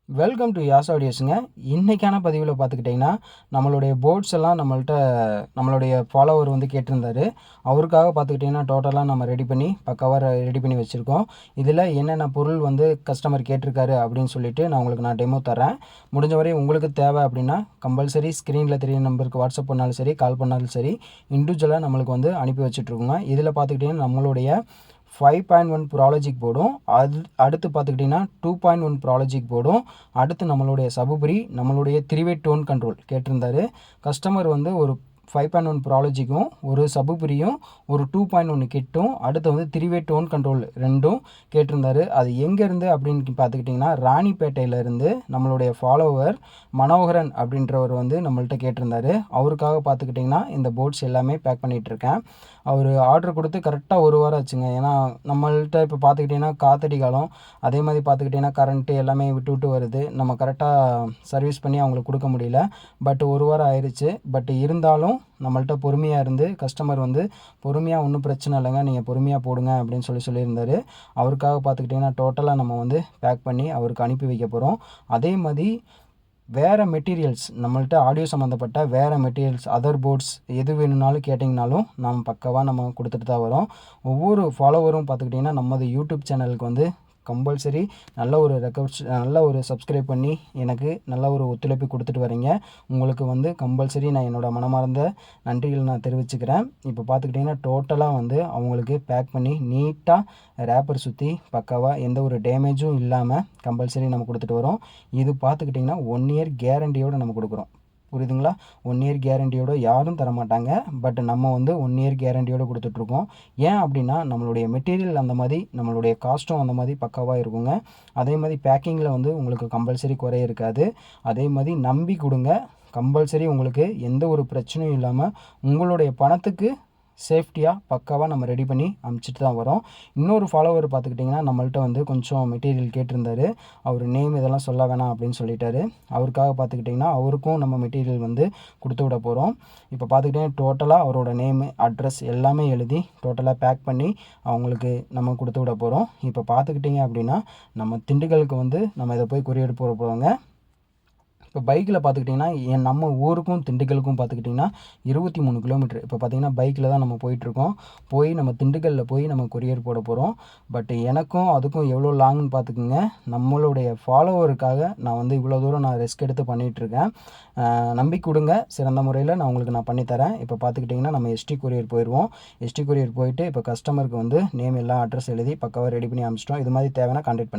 Welcome to யாஸ் ஆடியோஸுங்க. இன்றைக்கான பதிவில் பார்த்துக்கிட்டிங்கன்னா, நம்மளுடைய போர்ட்ஸ் எல்லாம் நம்மளுடைய ஃபாலோவர் வந்து கேட்டிருந்தாரு. அவருக்காக பார்த்துக்கிட்டிங்கன்னா, டோட்டலாக நம்ம பக்காவாக ரெடி பண்ணி வச்சுருக்கோம். இதில் என்னென்ன பொருள் வந்து கஸ்டமர் கேட்டிருக்காரு அப்படின்னு சொல்லிட்டு நான் டெமோ தரேன். முடிஞ்ச வரை உங்களுக்கு தேவை அப்படின்னா கம்பல்சரி ஸ்க்ரீனில் தெரிய நம்பருக்கு வாட்ஸ்அப் பண்ணாலும் சரி, கால் பண்ணாலும் சரி, இண்டிவிஜுவலாக நம்மளுக்கு வந்து அனுப்பி வச்சுட்ருக்கோங்க. இதில் பார்த்துக்கிட்டிங்கன்னா நம்மளுடைய 5.1 ப்ராலஜிக் போர்டும், அடுத்து பார்த்துக்கிட்டிங்கன்னா 2.1 ப்ராலஜிக் போர்டும், அடுத்து நம்மளுடைய சபுபரி, நம்மளுடைய 3-வே டோன் கண்ட்ரோல் கேட்டிருந்தாரு. கஸ்டமர் வந்து ஒரு 5.1 ப்ராலஜிக்கும், ஒரு சபுபரியும், ஒரு 2.1 கிட்டும், அடுத்து வந்து 3-வே டோன் கண்ட்ரோல் 2ம் கேட்டிருந்தாரு. அது எங்கேருந்து அப்படின்னு பார்த்துக்கிட்டிங்கன்னா, ராணிப்பேட்டையிலேருந்து நம்மளுடைய ஃபாலோவர் மனோகரன் அப்படின்றவர் வந்து நம்மள்கிட்ட கேட்டிருந்தாரு. அவருக்காக பார்த்துக்கிட்டிங்கன்னா இந்த போர்ட்ஸ் எல்லாமே பேக் பண்ணிகிட்ருக்கேன். அவர் ஆர்டர் கொடுத்து கரெக்டாக ஒரு வாரம் ஆச்சுங்க. ஏன்னா நம்மள்கிட்ட இப்போ பார்த்துக்கிட்டிங்கன்னா காத்தடி காலம், அதே மாதிரி பார்த்துக்கிட்டிங்கன்னா கரண்ட்டு எல்லாமே விட்டு விட்டு வருது. நம்ம கரெக்டாக சர்வீஸ் பண்ணி அவங்களுக்கு கொடுக்க முடியல. பட் ஒரு வாரம் ஆயிடுச்சு. பட் இருந்தாலும் நம்மள்கிட்ட பொறுமையாக இருந்து கஸ்டமர் வந்து பொறுமையாக ஒன்றும் பிரச்சனை இல்லைங்க, நீங்கள் பொறுமையாக போடுங்க அப்படின்னு சொல்லியிருந்தார். அவருக்காக பார்த்துக்கிட்டிங்கன்னா டோட்டலாக நம்ம வந்து பேக் பண்ணி அவருக்கு அனுப்பி வைக்க போகிறோம். அதே மாதிரி வேறு மெட்டீரியல்ஸ் நம்மள்கிட்ட ஆடியோ சம்மந்தப்பட்ட வேறு மெட்டீரியல்ஸ், அதர் போர்ட்ஸ் எது வேணும்னாலும் கேட்டிங்கனாலும் நம்ம கொடுத்துட்டு தான் வரோம். ஒவ்வொரு ஃபாலோவரும் பார்த்துக்கிட்டிங்கன்னா நமது யூடியூப் சேனலுக்கு வந்து கம்பல்சரி நல்ல ஒரு சப்ஸ்கிரைப் பண்ணி எனக்கு நல்ல ஒரு ஒத்துழைப்பு கொடுத்துட்டு வரீங்க. உங்களுக்கு வந்து கம்பல்சரி நான் என்னோடய மனமார்ந்த நன்றிகள் நான் தெரிவிச்சுக்கிறேன். இப்போ பார்த்துக்கிட்டிங்கன்னா டோட்டலாக வந்து அவங்களுக்கு பேக் பண்ணி நீட்டாக ரேப்பர் சுற்றி பக்காவாக எந்த ஒரு டேமேஜும் இல்லாமல் கம்பல்சரி நம்ம கொடுத்துட்டு வரோம். இது பார்த்துக்கிட்டிங்கன்னா 1 இயர் கேரண்டியோடு நம்ம கொடுக்குறோம். புரியுதுங்களா? 1 இயர் கேரண்டியோடு யாரும் தரமாட்டாங்க. பட் நம்ம வந்து 1 இயர் கேரண்டியோடு கொடுத்துட்ருக்கோம். ஏன் அப்படின்னா நம்மளுடைய மெட்டீரியல் அந்த மாதிரி, நம்மளுடைய காஸ்ட்டும் அந்த மாதிரி பக்காவாக இருக்குங்க. அதே மாதிரி பேக்கிங்கில் வந்து உங்களுக்கு கம்பல்சரி குறை இருக்காது. அதே மாதிரி நம்பி கொடுங்க. கம்பல்சரி உங்களுக்கு எந்த ஒரு பிரச்சனையும் இல்லாமல் உங்களுடைய பணத்துக்கு சேஃப்டியாக பக்காவாக நம்ம ரெடி பண்ணி அனுப்பிச்சிட்டு தான் வரோம். இன்னொரு ஃபாலோவர் பார்த்துக்கிட்டிங்கன்னா நம்மள்கிட்ட வந்து கொஞ்சம் மெட்டீரியல் கேட்டிருந்தாரு. அவர் நேம் இதெல்லாம் சொல்ல வேணாம் அப்படின்னு சொல்லிட்டாரு. அவருக்காக பார்த்துக்கிட்டிங்கன்னா அவருக்கும் நம்ம மெட்டீரியல் வந்து கொடுத்து விட போகிறோம். இப்போ பார்த்துக்கிட்டிங்கன்னா டோட்டலாக அவரோட நேமு, அட்ரஸ் எல்லாமே எழுதி டோட்டலாக பேக் பண்ணி அவங்களுக்கு நம்ம கொடுத்து விட போகிறோம். இப்போ பார்த்துக்கிட்டிங்க அப்படின்னா நம்ம திண்டுக்கலுக்கு வந்து நம்ம இதை போய் கொரியர் போட போகிறோங்க. இப்போ பைக்கில் பார்த்துக்கிட்டிங்கன்னா நம்ம ஊருக்கும் திண்டுக்கலுக்கும் பார்த்துக்கிட்டிங்கன்னா 23 கிலோமீட்டர். இப்போ பார்த்திங்கன்னா பைக்கில் தான் நம்ம போயிட்டுருக்கோம். நம்ம திண்டுக்கல்லில் போய் நம்ம கொரியர் போட போகிறோம். பட் எனக்கும் அதுக்கும் எவ்வளோ லாங்னு பார்த்துக்குங்க. நம்மளுடைய ஃபாலோவருக்காக நான் வந்து இவ்வளோ தூரம் நான் ரிஸ்க் எடுத்து பண்ணிகிட்ருக்கேன். நம்பி கொடுங்க, சிறந்த முறையில் நான் உங்களுக்கு பண்ணித்தரேன். இப்போ பார்த்துக்கிட்டிங்கன்னா நம்ம எஸ்டி கொரியர் போயிடுவோம். எஸ்டி கொரியர் போயிட்டு இப்போ கஸ்டமருக்கு வந்து நேம் எல்லாம் அட்ரஸ் எழுதி பக்காவாக ரெடி பண்ணி அனுப்பிச்சிட்டோம். இது மாதிரி தேவைன்னா கான்டாக்ட் பண்ணுங்கள்.